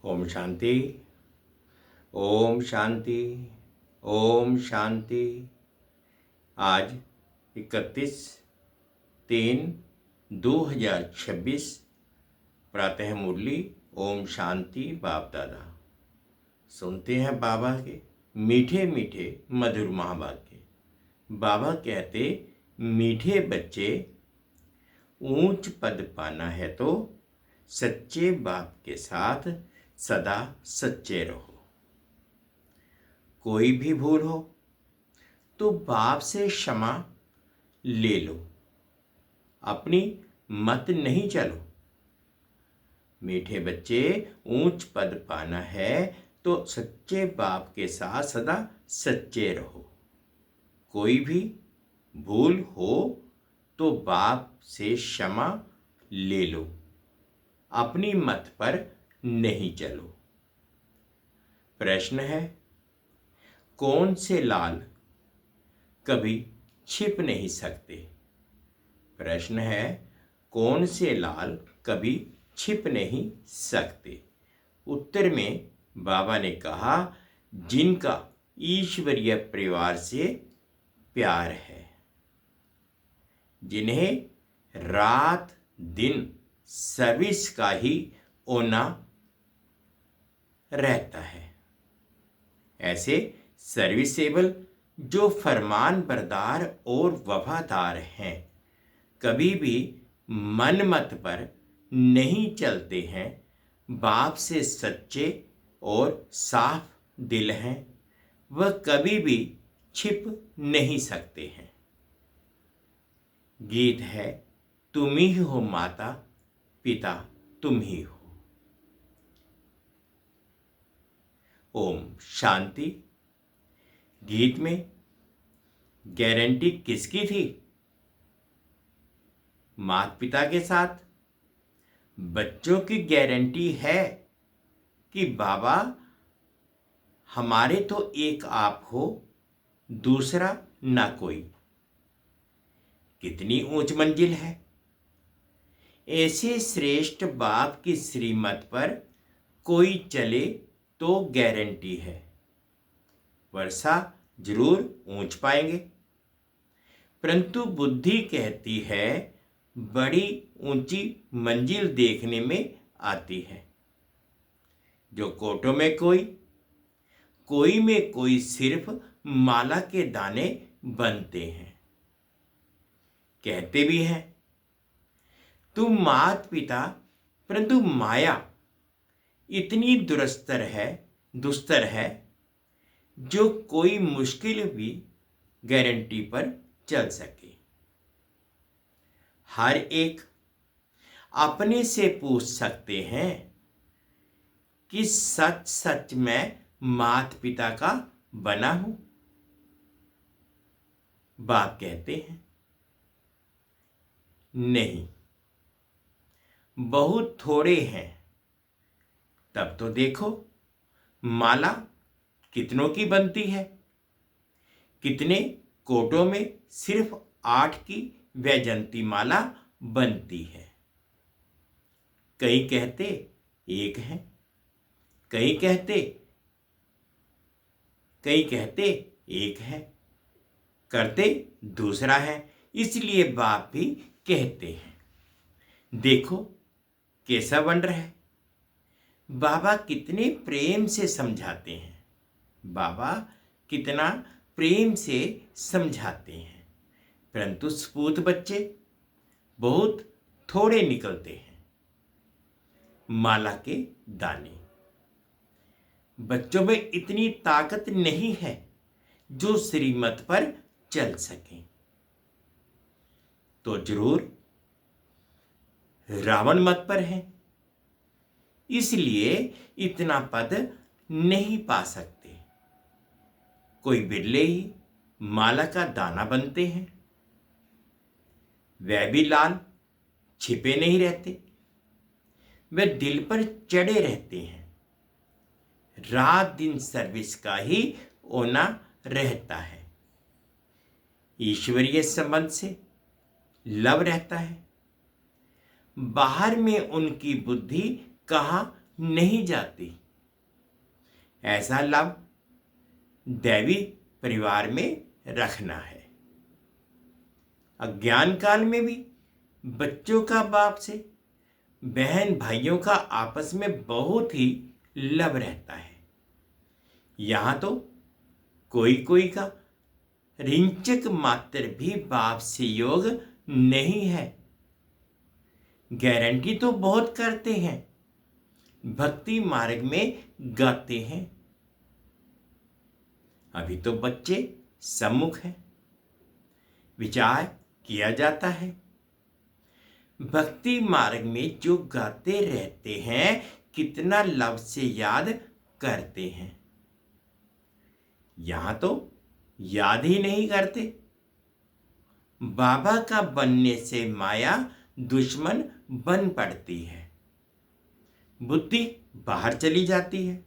ओम शांति। ओम शांति। ओम शांति। आज 31/3/2026 प्रातः मुरली ओम शांति बाप दादा। सुनते हैं बाबा के मीठे मीठे मधुर महावाक्य। बाबा कहते, मीठे बच्चे, ऊंच पद पाना है तो सच्चे बाप के साथ सदा सच्चे रहो। कोई भी भूल हो तो बाप से क्षमा ले लो, अपनी मत नहीं चलो। मीठे बच्चे, ऊंच पद पाना है तो सच्चे बाप के साथ सदा सच्चे रहो। कोई भी भूल हो तो बाप से क्षमा ले लो, अपनी मत पर नहीं चलो। प्रश्न है, कौन से लाल कभी छिप नहीं सकते? प्रश्न है, कौन से लाल कभी छिप नहीं सकते? उत्तर में बाबा ने कहा, जिनका ईश्वरीय परिवार से प्यार है, जिन्हें रात दिन सर्विस का ही होना रहता है। ऐसे सर्विसेबल जो फरमान बरदार और वफादार हैं, कभी भी मन मत पर नहीं चलते हैं, बाप से सच्चे और साफ दिल हैं, वह कभी भी छिप नहीं सकते हैं। गीत है, तुम ही हो माता पिता, तुम ही हो। ओम शांति। गीत में गारंटी किसकी थी? माता पिता के साथ। बच्चों की गारंटी है कि बाबा हमारे तो एक आप हो, दूसरा ना कोई। कितनी ऊंच मंजिल है। ऐसे श्रेष्ठ बाप की श्रीमत पर कोई चले तो गारंटी है, वर्षा जरूर ऊंच पाएंगे। परंतु बुद्धि कहती है, बड़ी ऊंची मंजिल देखने में आती है। जो कोटों में कोई में कोई सिर्फ माला के दाने बनते हैं। कहते भी हैं, तुम मात पिता, परंतु माया इतनी दुस्तर है जो कोई मुश्किल भी गारंटी पर चल सके। हर एक अपने से पूछ सकते हैं कि सच सच मैं माता पिता का बना हूं? बाप कहते हैं, नहीं, बहुत थोड़े हैं। तब तो देखो, माला कितनों की बनती है। कितने कोटों में सिर्फ 8 की वैजंती माला बनती है। कई कहते एक है, कई कहते एक है, करते दूसरा है। इसलिए बाप भी कहते हैं, देखो कैसा बन रहा है। बाबा कितने प्रेम से समझाते हैं। बाबा कितना प्रेम से समझाते हैं। परंतु सपूत बच्चे बहुत थोड़े निकलते हैं। माला के दाने। बच्चों में इतनी ताकत नहीं है जो श्रीमत पर चल सके। तो जरूर रावण मत पर है, इसलिए इतना पद नहीं पा सकते। कोई बिरले ही माला का दाना बनते हैं। वह भी लाल छिपे नहीं रहते, वे दिल पर चढ़े रहते हैं। रात दिन सर्विस का ही होना रहता है। ईश्वरीय संबंध से लव रहता है। बाहर में उनकी बुद्धि कहाँ नहीं जाती। ऐसा लाभ दैवी परिवार में रखना है। अज्ञान काल में भी बच्चों का बाप से, बहन भाइयों का आपस में बहुत ही लब रहता है। यहाँ तो कोई कोई का रिंचक मात्र भी बाप से योग नहीं है। गारंटी तो बहुत करते हैं, भक्ति मार्ग में गाते हैं। अभी तो बच्चे सम्मुख हैं, विचार किया जाता है। भक्ति मार्ग में जो गाते रहते हैं, कितना लव से याद करते हैं। यहां तो याद ही नहीं करते। बाबा का बनने से माया दुश्मन बन पड़ती है, बुद्धि बाहर चली जाती है,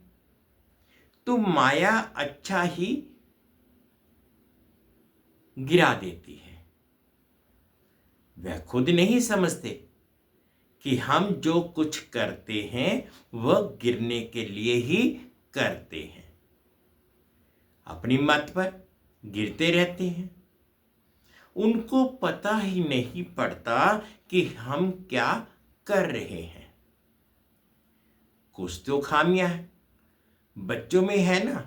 तो माया अच्छा ही गिरा देती है। वह खुद नहीं समझते कि हम जो कुछ करते हैं वह गिरने के लिए ही करते हैं। अपनी मत पर गिरते रहते हैं। उनको पता ही नहीं पड़ता कि हम क्या कर रहे हैं। कुछ तो खामियां है बच्चों में, है ना।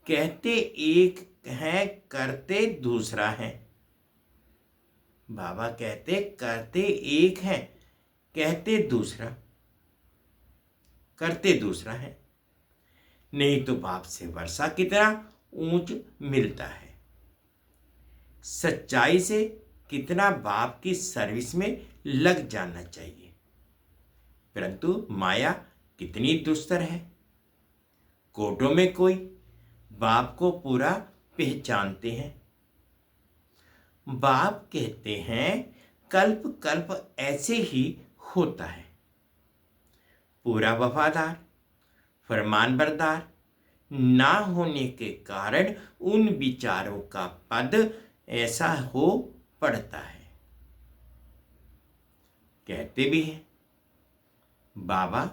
कहते एक है, करते दूसरा है। बाबा कहते करते एक है, कहते दूसरा, करते दूसरा है। नहीं तो बाप से वर्षा कितना ऊंच मिलता है। सच्चाई से कितना बाप की सर्विस में लग जाना चाहिए। परंतु माया कितनी दुस्तर है। कोटों में कोई बाप को पूरा पहचानते हैं। बाप कहते हैं कल्प कल्प ऐसे ही होता है। पूरा वफादार, फरमानबरदार ना होने के कारण उन विचारों का पद ऐसा हो पड़ता है। कहते भी हैं बाबा,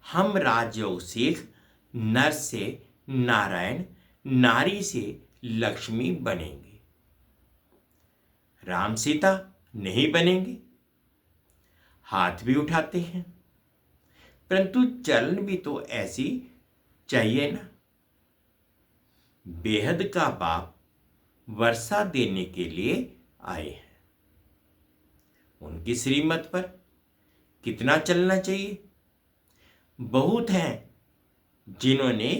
हम राजयोग सीख नर से नारायण, नारी से लक्ष्मी बनेंगे। राम सीता नहीं बनेंगे। हाथ भी उठाते हैं, परंतु चलन भी तो ऐसी चाहिए ना। बेहद का बाप वर्षा देने के लिए आए हैं। उनकी श्रीमत पर कितना चलना चाहिए। बहुत हैं जिन्होंने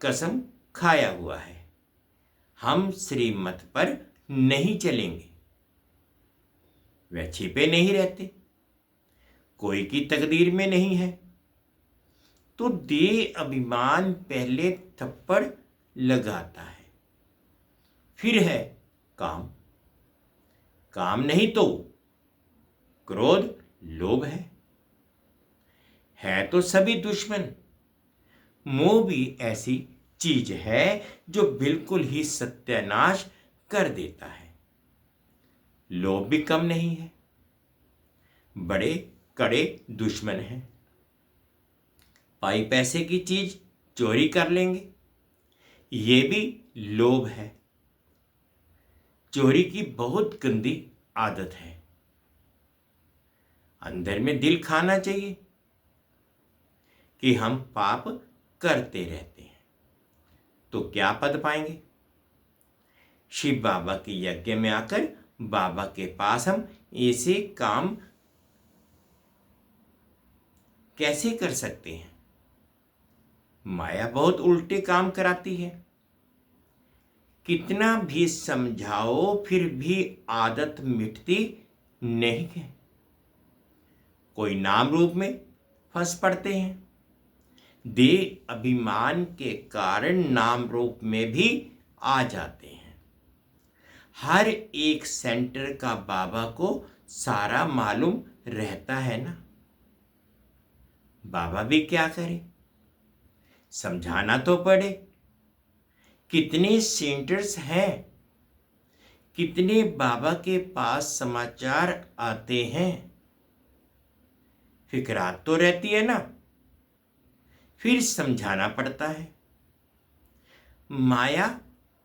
कसम खाया हुआ है, हम श्रीमत पर नहीं चलेंगे। वह छिपे नहीं रहते, कोई की तकदीर में नहीं है, तो देह अभिमान पहले थप्पड़ लगाता है। फिर है काम, काम नहीं तो क्रोध लोभ है तो सभी दुश्मन। मोह भी ऐसी चीज है जो बिल्कुल ही सत्यानाश कर देता है। लोभ भी कम नहीं है, बड़े कड़े दुश्मन हैं। पाई पैसे की चीज चोरी कर लेंगे, ये भी लोभ है। चोरी की बहुत गंदी आदत है। अंदर में दिल खाना चाहिए कि हम पाप करते रहते हैं, तो क्या पद पाएंगे। शिव बाबा के यज्ञ में आकर बाबा के पास हम ऐसे काम कैसे कर सकते हैं। माया बहुत उल्टे काम कराती है। कितना भी समझाओ फिर भी आदत मिटती नहीं है। कोई नाम रूप में फंस पड़ते हैं। देह अभिमान के कारण नाम रूप में भी आ जाते हैं। हर एक सेंटर का बाबा को सारा मालूम रहता है ना। बाबा भी क्या करे, समझाना तो पड़े। कितने सेंटर्स हैं, कितने बाबा के पास समाचार आते हैं, फिकरात तो रहती है ना, फिर समझाना पड़ता है। माया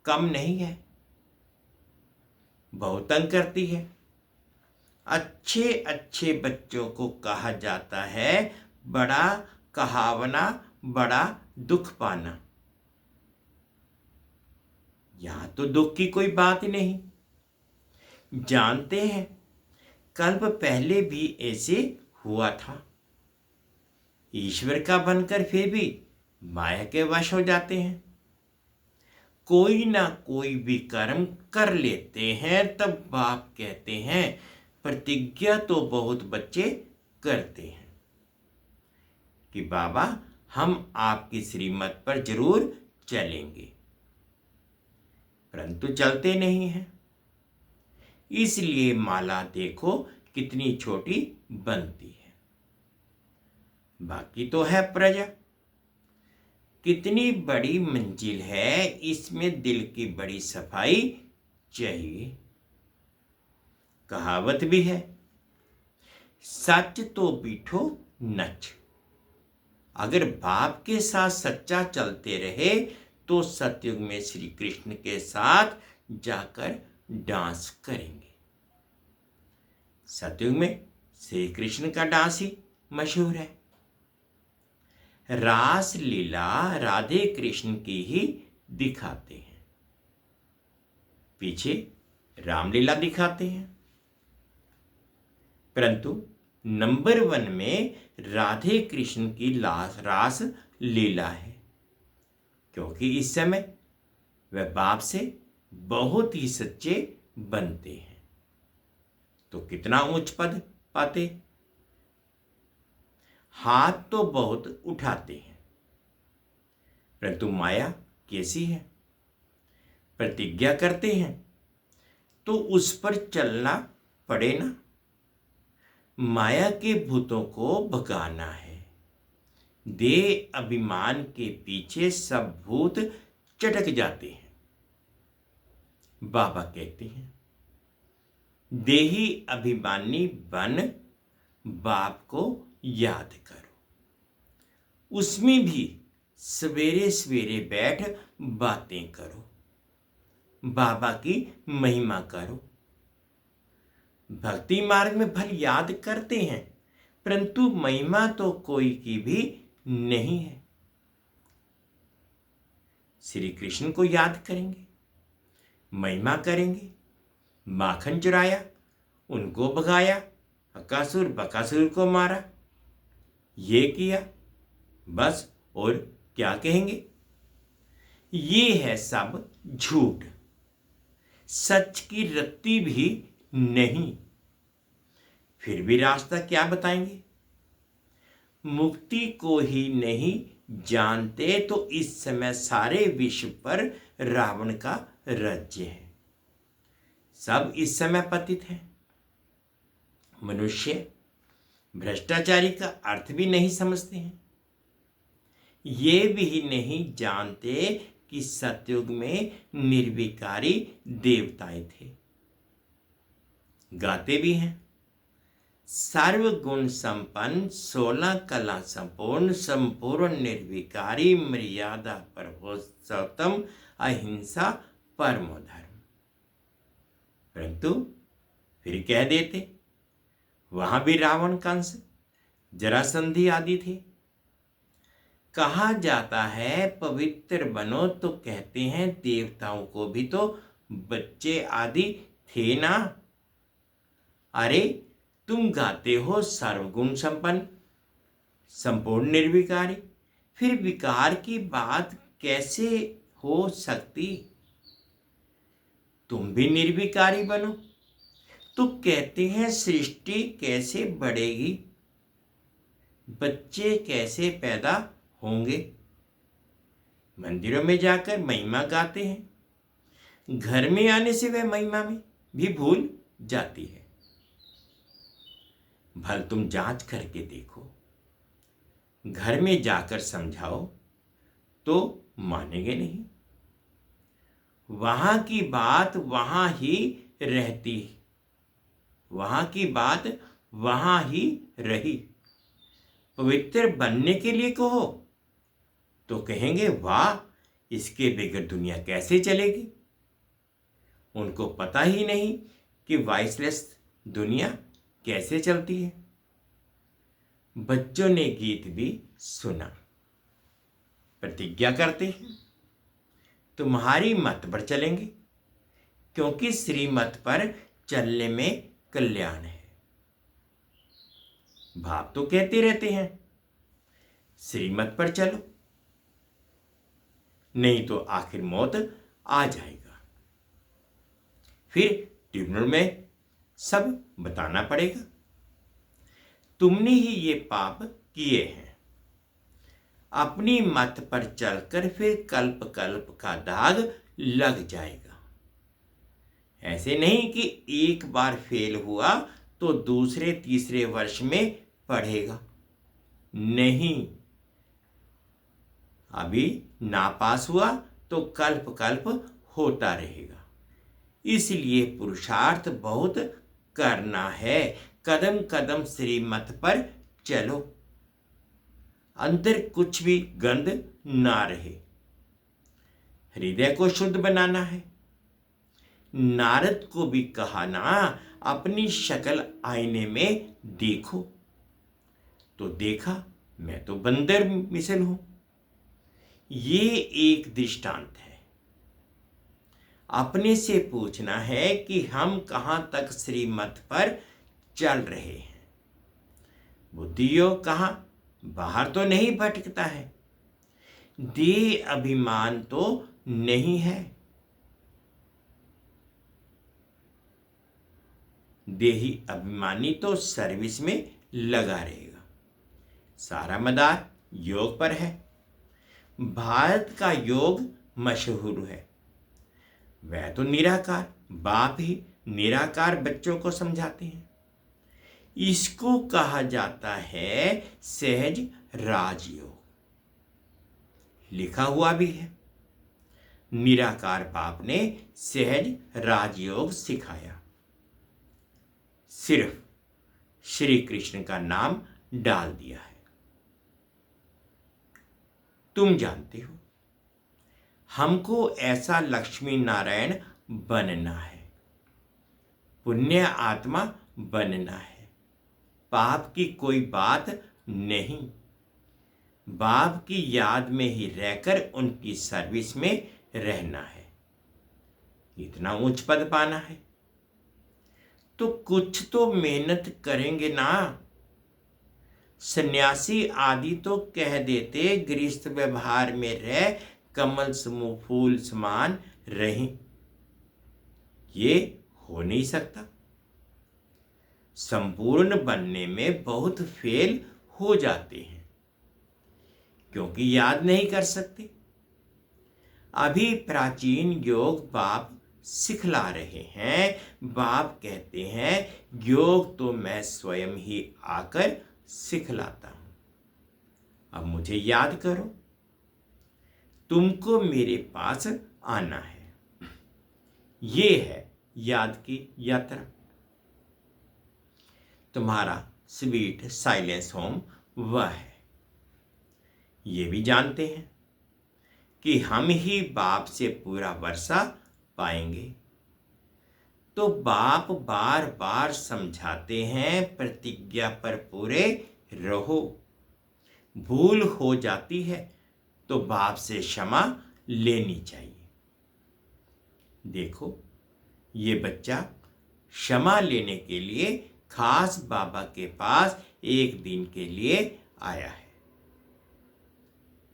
कम नहीं है, बहुत तंग करती है। अच्छे अच्छे बच्चों को कहा जाता है बड़ा कहावना बड़ा दुख पाना। यहां तो दुख की कोई बात ही नहीं। जानते हैं कल्प पहले भी ऐसे हुआ था। ईश्वर का बनकर फिर भी माया के वश हो जाते हैं। कोई ना कोई भी कर्म कर लेते हैं तब बाप कहते हैं प्रतिज्ञा तो बहुत बच्चे करते हैं कि बाबा हम आपकी श्रीमत पर जरूर चलेंगे, परंतु चलते नहीं हैं। इसलिए माला देखो कितनी छोटी बनती है। बाकी तो है प्रजा, कितनी बड़ी मंजिल है, इसमें दिल की बड़ी सफाई चाहिए। कहावत भी है सच तो बीठो नच। अगर बाप के साथ सच्चा चलते रहे तो सतयुग में श्री कृष्ण के साथ जाकर डांस करेंगे। सतयुग में श्री कृष्ण का डांस ही मशहूर है। रास लीला राधे कृष्ण की ही दिखाते हैं, पीछे रामलीला दिखाते हैं, परंतु नंबर 1 में राधे कृष्ण की रास लीला है, क्योंकि इस समय वह बाप से बहुत ही सच्चे बनते हैं तो कितना उच्च पद पाते। हाथ तो बहुत उठाते हैं, परंतु माया कैसी है, प्रतिज्ञा करते हैं तो उस पर चलना पड़े ना। माया के भूतों को भगाना है। देह अभिमान के पीछे सब भूत चटक जाते हैं। बाबा कहते हैं देही अभिमानी बन बाप को याद करो, उसमें भी सवेरे सवेरे बैठ बातें करो, बाबा की महिमा करो। भक्ति मार्ग में भल याद करते हैं, परंतु महिमा तो कोई की भी नहीं है। श्री कृष्ण को याद करेंगे, महिमा करेंगे, माखन चुराया, उनको भगाया, अकासुर बकासुर को मारा, ये किया, बस और क्या कहेंगे। ये है सब झूठ, सच की रत्ती भी नहीं। फिर भी रास्ता क्या बताएंगे। मुक्ति को ही नहीं जानते तो इस समय सारे विश्व पर रावण का राज्य है। सब इस समय पतित हैं। मनुष्य भ्रष्टाचारी का अर्थ भी नहीं समझते हैं। ये भी नहीं जानते कि सतयुग में निर्विकारी देवताएं थे। गाते भी हैं सर्वगुण संपन्न 16 कला संपूर्ण संपूर्ण निर्विकारी मर्यादा पुरुषोत्तम अहिंसा परमो धर्म। परंतु फिर कह देते वहां भी रावण कंस जरासंधि आदि थे। कहा जाता है पवित्र बनो तो कहते हैं देवताओं को भी तो बच्चे आदि थे ना। अरे तुम गाते हो सर्वगुण संपन्न संपूर्ण निर्विकारी, फिर विकार की बात कैसे हो सकती। तुम भी निर्विकारी बनो तो कहते हैं सृष्टि कैसे बढ़ेगी, बच्चे कैसे पैदा होंगे। मंदिरों में जाकर महिमा गाते हैं, घर में आने से वह महिमा में भी भूल जाती है। भल तुम जांच करके देखो, घर में जाकर समझाओ तो मानेंगे नहीं। वहां की बात वहां ही रहती, वहां की बात वहां ही रही। पवित्र बनने के लिए कहो तो कहेंगे वाह, इसके बगैर दुनिया कैसे चलेगी। उनको पता ही नहीं कि वाइसलेस दुनिया कैसे चलती है। बच्चों ने गीत भी सुना। प्रतिज्ञा करते हैं, तुम्हारी मत पर चलेंगे, क्योंकि श्रीमत पर चलने में कल्याण है। बाप तो कहते रहते हैं श्रीमत पर चलो, नहीं तो आखिर मौत आ जाएगा। फिर ट्रिब्यूनल में सब बताना पड़ेगा, तुमने ही ये पाप किए हैं। अपनी मत पर चलकर फिर कल्प कल्प का दाग लग जाएगा। ऐसे नहीं कि एक बार फेल हुआ तो दूसरे तीसरे वर्ष में पढ़ेगा। नहीं, अभी नापास हुआ तो कल्प कल्प होता रहेगा। इसलिए पुरुषार्थ बहुत करना है। कदम कदम श्रीमत पर चलो, अंदर कुछ भी गंध ना रहे। हृदय को शुद्ध बनाना है। नारद को भी कहा ना, अपनी शक्ल आईने में देखो, तो देखा मैं तो बंदर मिसल हूं। ये एक दृष्टांत है। अपने से पूछना है कि हम कहां तक श्रीमत पर चल रहे हैं। बुद्धि योग कहां, बाहर तो नहीं भटकता है। देह अभिमान तो नहीं है। देही अभिमानी तो सर्विस में लगा रहेगा। सारा मदार योग पर है। भारत का योग मशहूर है। वह तो निराकार, बाप ही निराकार बच्चों को समझाते हैं। इसको कहा जाता है सहज राजयोग। लिखा हुआ भी है, निराकार बाप ने सहज राजयोग सिखाया। सिर्फ श्री कृष्ण का नाम डाल दिया है। तुम जानते हो, हमको ऐसा लक्ष्मी नारायण बनना है, पुण्य आत्मा बनना है। पाप की कोई बात नहीं। बाप की याद में ही रहकर उनकी सर्विस में रहना है। इतना उच्च पद पाना है तो कुछ तो मेहनत करेंगे ना। सन्यासी आदि तो कह देते गृहस्थ व्यवहार में रह कमल समूह फूल समान रहें। ये हो नहीं सकता। संपूर्ण बनने में बहुत फेल हो जाते हैं, क्योंकि याद नहीं कर सकते। अभी प्राचीन योग बाप सिखला रहे हैं। बाप कहते हैं योग तो मैं स्वयं ही आकर सिखलाता हूं। अब मुझे याद करो, तुमको मेरे पास आना है। ये है याद की यात्रा। तुम्हारा स्वीट साइलेंस होम वह है। ये भी जानते हैं कि हम ही बाप से पूरा वर्षा पाएंगे। तो बाप बार बार समझाते हैं प्रतिज्ञा पर पूरे रहो। भूल हो जाती है तो बाप से क्षमा लेनी चाहिए। देखो, ये बच्चा क्षमा लेने के लिए खास बाबा के पास एक दिन के लिए आया है।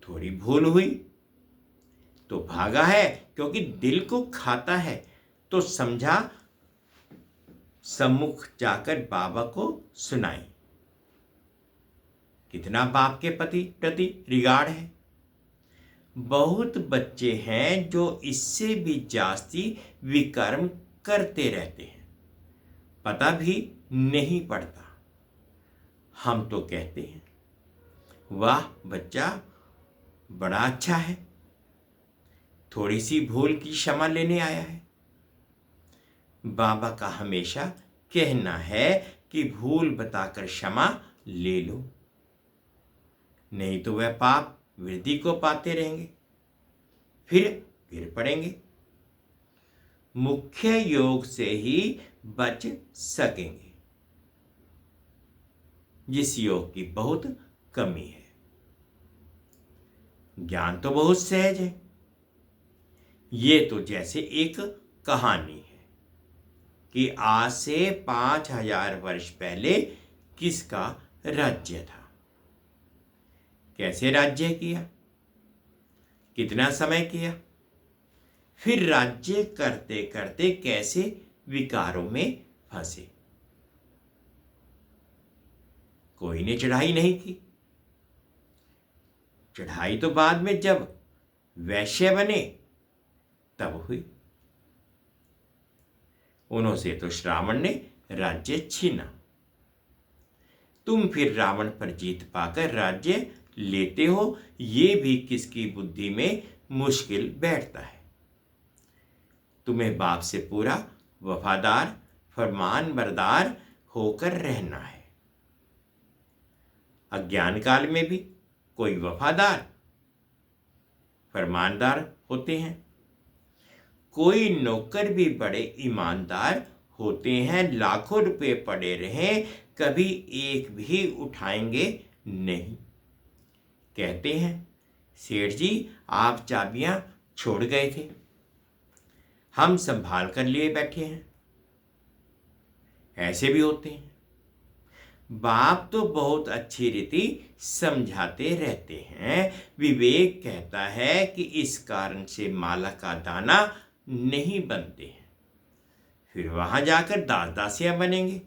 थोड़ी भूल हुई तो भागा है, क्योंकि दिल को खाता है। तो समझा सम्मुख जाकर बाबा को सुनाई। कितना बाप के प्रति रिगार्ड है। बहुत बच्चे हैं जो इससे भी जास्ती विकर्म करते रहते हैं, पता भी नहीं पड़ता। हम तो कहते हैं वाह बच्चा बड़ा अच्छा है, थोड़ी सी भूल की क्षमा लेने आया है। बाबा का हमेशा कहना है कि भूल बताकर क्षमा ले लो। नहीं तो वह पाप वृद्धि को पाते रहेंगे, फिर गिर पड़ेंगे। मुख्य योग से ही बच सकेंगे, जिस योग की बहुत कमी है। ज्ञान तो बहुत सहज है। ये तो जैसे एक कहानी है कि आज से 5000 वर्ष पहले किसका राज्य था, कैसे राज्य किया, कितना समय किया, फिर राज्य करते करते कैसे विकारों में फंसे। कोई ने चढ़ाई नहीं की। चढ़ाई तो बाद में जब वैश्य बने तब हुई। उन्हों से तो श्रावण ने राज्य छीना। तुम फिर रावण पर जीत पाकर राज्य लेते हो, ये भी किसकी बुद्धि में मुश्किल बैठता है। तुम्हें बाप से पूरा वफादार फरमानबरदार होकर रहना है। अज्ञान काल में भी कोई वफादार फरमानदार होते हैं, कोई नौकर भी बड़े ईमानदार होते हैं। लाखों रुपए पड़े रहें, कभी एक भी उठाएंगे नहीं। कहते हैं, सेठ जी आप चाबियां छोड़ गए थे, हम संभाल कर लिए बैठे हैं। ऐसे भी होते हैं। बाप तो बहुत अच्छी रीति समझाते रहते हैं। विवेक कहता है कि इस कारण से माला का दाना नहीं बनते हैं, फिर वहां जाकर दास दासियां बनेंगे।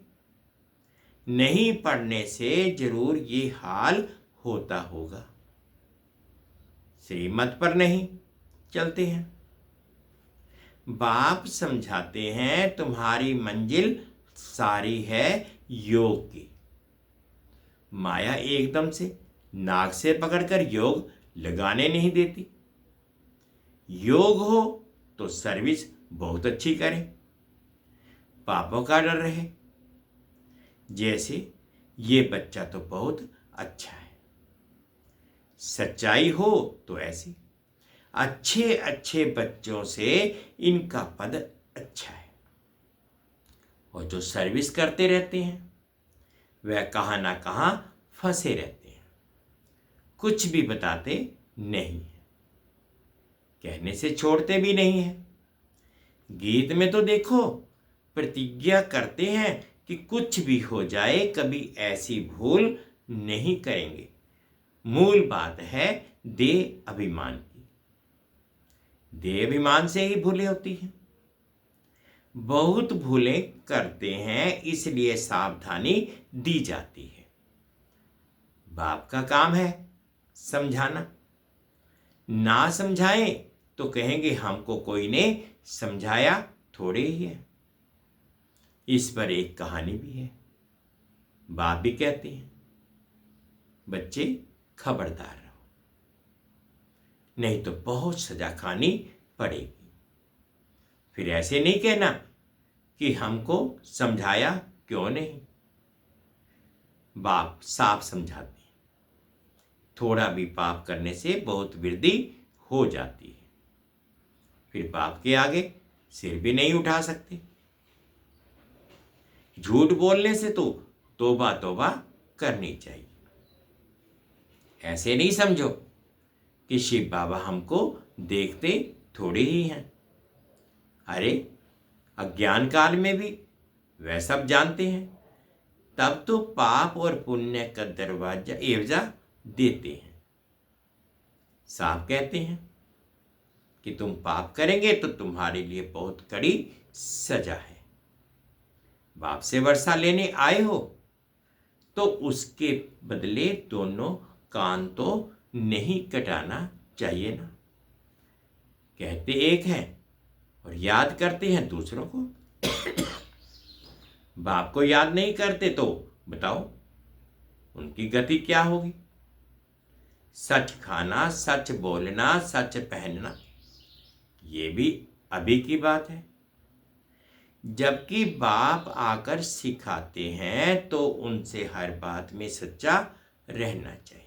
नहीं पढ़ने से जरूर ये हाल होता होगा। श्रीमत पर नहीं चलते हैं। बाप समझाते हैं तुम्हारी मंजिल सारी है योग की। माया एकदम से नाक से पकड़कर योग लगाने नहीं देती। योग हो तो सर्विस बहुत अच्छी करें, पापों का डर रहे। जैसे ये बच्चा तो बहुत अच्छा है। सच्चाई हो तो ऐसी अच्छे अच्छे बच्चों से इनका पद अच्छा है। और जो सर्विस करते रहते हैं वह कहाँ ना कहाँ फंसे रहते हैं, कुछ भी बताते नहीं है, कहने से छोड़ते भी नहीं है। गीत में तो देखो प्रतिज्ञा करते हैं कि कुछ भी हो जाए कभी ऐसी भूल नहीं करेंगे। मूल बात है देह अभिमान की। देह अभिमान से ही भूलें होती हैं। बहुत भूलें करते हैं, इसलिए सावधानी दी जाती है। बाप का काम है समझाना। ना समझाएं तो कहेंगे हमको कोई ने समझाया थोड़े ही है। इस पर एक कहानी भी है। बाप भी कहते हैं बच्चे खबरदार रहो, नहीं तो बहुत सजा खानी पड़ेगी। फिर ऐसे नहीं कहना कि हमको समझाया क्यों नहीं। बाप साफ समझाते हैं, थोड़ा भी पाप करने से बहुत वृद्धि हो जाती है। फिर पाप के आगे सिर भी नहीं उठा सकते। झूठ बोलने से तो तौबा तौबा करनी चाहिए। ऐसे नहीं समझो कि शिव बाबा हमको देखते थोड़े ही हैं। अरे अज्ञान काल में भी वह सब जानते हैं, तब तो पाप और पुण्य का दरवाजा एवजा देते हैं। साफ कहते हैं कि तुम पाप करेंगे तो तुम्हारे लिए बहुत कड़ी सजा है। बाप से वर्षा लेने आए हो तो उसके बदले दोनों कान तो नहीं कटाना चाहिए ना। कहते एक हैं और याद करते हैं दूसरों को। बाप को याद नहीं करते तो बताओ उनकी गति क्या होगी। सच खाना, सच बोलना, सच पहनना, ये भी अभी की बात है। जबकि बाप आकर सिखाते हैं तो उनसे हर बात में सच्चा रहना चाहिए।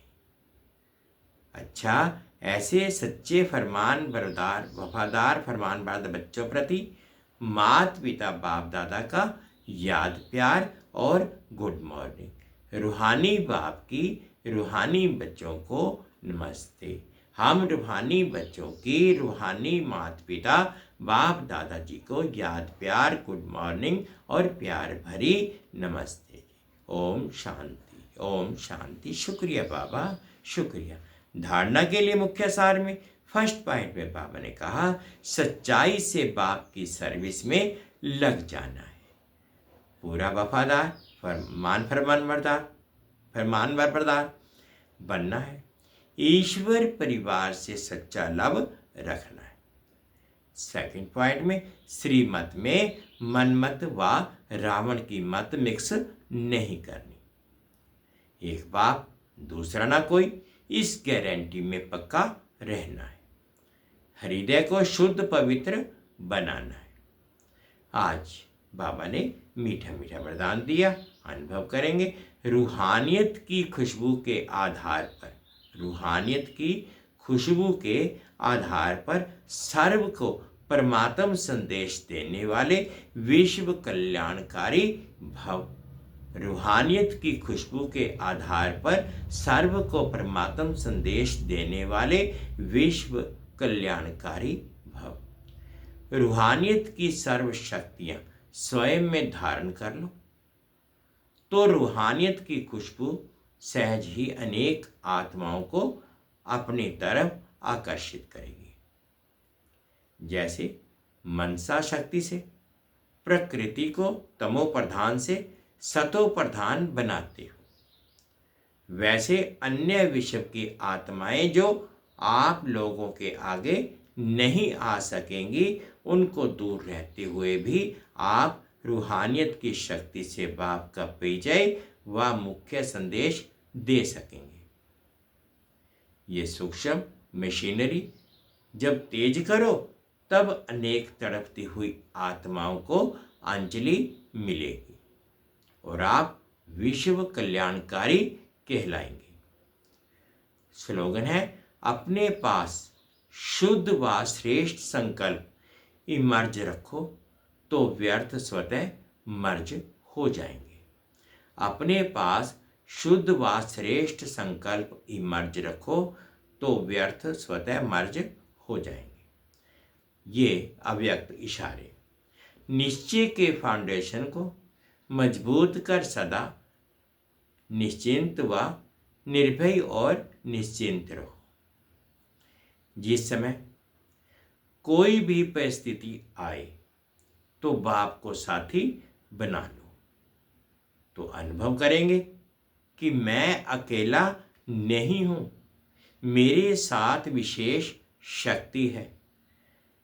अच्छा, ऐसे सच्चे फरमान बरदार वफादार फरमान बरदार बच्चों प्रति माता पिता बाप दादा का याद प्यार और गुड मॉर्निंग। रूहानी बाप की रूहानी बच्चों को नमस्ते। हम रूहानी बच्चों की रूहानी माता पिता बाप दादाजी को याद प्यार गुड मॉर्निंग और प्यार भरी नमस्ते। ओम शांति, ओम शांति। शुक्रिया बाबा, शुक्रिया। धारणा के लिए मुख्य सार में फर्स्ट पॉइंट में बाबा ने कहा, सच्चाई से बाप की सर्विस में लग जाना है। पूरा वफादार फरमान बरदार बनना है। ईश्वर परिवार से सच्चा लव रखना है। सेकंड पॉइंट में श्रीमत में मनमत व रावण की मत मिक्स नहीं करनी। एक बाप दूसरा ना कोई, इस गारंटी में पक्का रहना है। हृदय को शुद्ध पवित्र बनाना है। आज बाबा ने मीठा मीठा वरदान दिया, अनुभव करेंगे। रूहानियत की खुशबू के आधार पर, रूहानियत की खुशबू के आधार पर सर्व को परमात्म संदेश देने वाले विश्व कल्याणकारी भव। रूहानियत की खुशबू के आधार पर सर्व को परमात्म संदेश देने वाले विश्व कल्याणकारी भव। रूहानियत की सर्व शक्तियां स्वयं में धारण कर लो तो रूहानियत की खुशबू सहज ही अनेक आत्माओं को अपनी तरफ आकर्षित करेगी। जैसे मनसा शक्ति से प्रकृति को तमो प्रधान से सतो प्रधान बनाते हो, वैसे अन्य विश्व की आत्माएं जो आप लोगों के आगे नहीं आ सकेंगी, उनको दूर रहते हुए भी आप रूहानियत की शक्ति से बाप का परिचय व मुख्य संदेश दे सकेंगे। ये सूक्ष्म मशीनरी जब तेज करो तब अनेक तड़पती हुई आत्माओं को अंजलि मिलेगी और आप विश्व कल्याणकारी कहलाएंगे। स्लोगन है, अपने पास शुद्ध व श्रेष्ठ संकल्प इमर्ज रखो तो व्यर्थ स्वतः मर्ज हो जाएंगे। अपने पास शुद्ध व श्रेष्ठ संकल्प इमर्ज रखो तो व्यर्थ स्वतः मर्ज हो जाएंगे। ये अव्यक्त इशारे निश्चय के फाउंडेशन को मजबूत कर सदा निश्चिंत व निर्भय और निश्चिंत रहो। जिस समय कोई भी परिस्थिति आए तो बाप को साथी बना लो तो अनुभव करेंगे कि मैं अकेला नहीं हूं, मेरे साथ विशेष शक्ति है।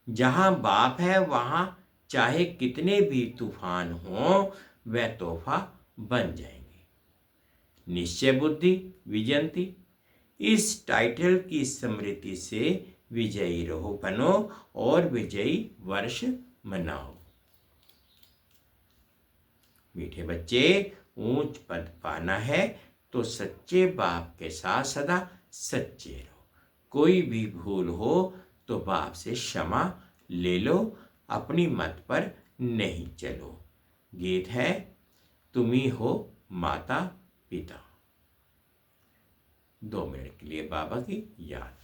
जहां बाप है वहां चाहे कितने भी तूफान हो वह तोहफा बन जाएंगे। निश्चय बुद्धि विजयंती, इस टाइटल की स्मृति से विजयी रहो बनो और विजयी वर्ष मनाओ। मीठे बच्चे, ऊंच पद पाना है तो सच्चे बाप के साथ सदा सच्चे रहो। कोई भी भूल हो तो बाप से क्षमा ले लो, अपनी मत पर नहीं चलो। गीत है, तुम्ही हो माता पिता। 2 मिनट के लिए बाबा की याद।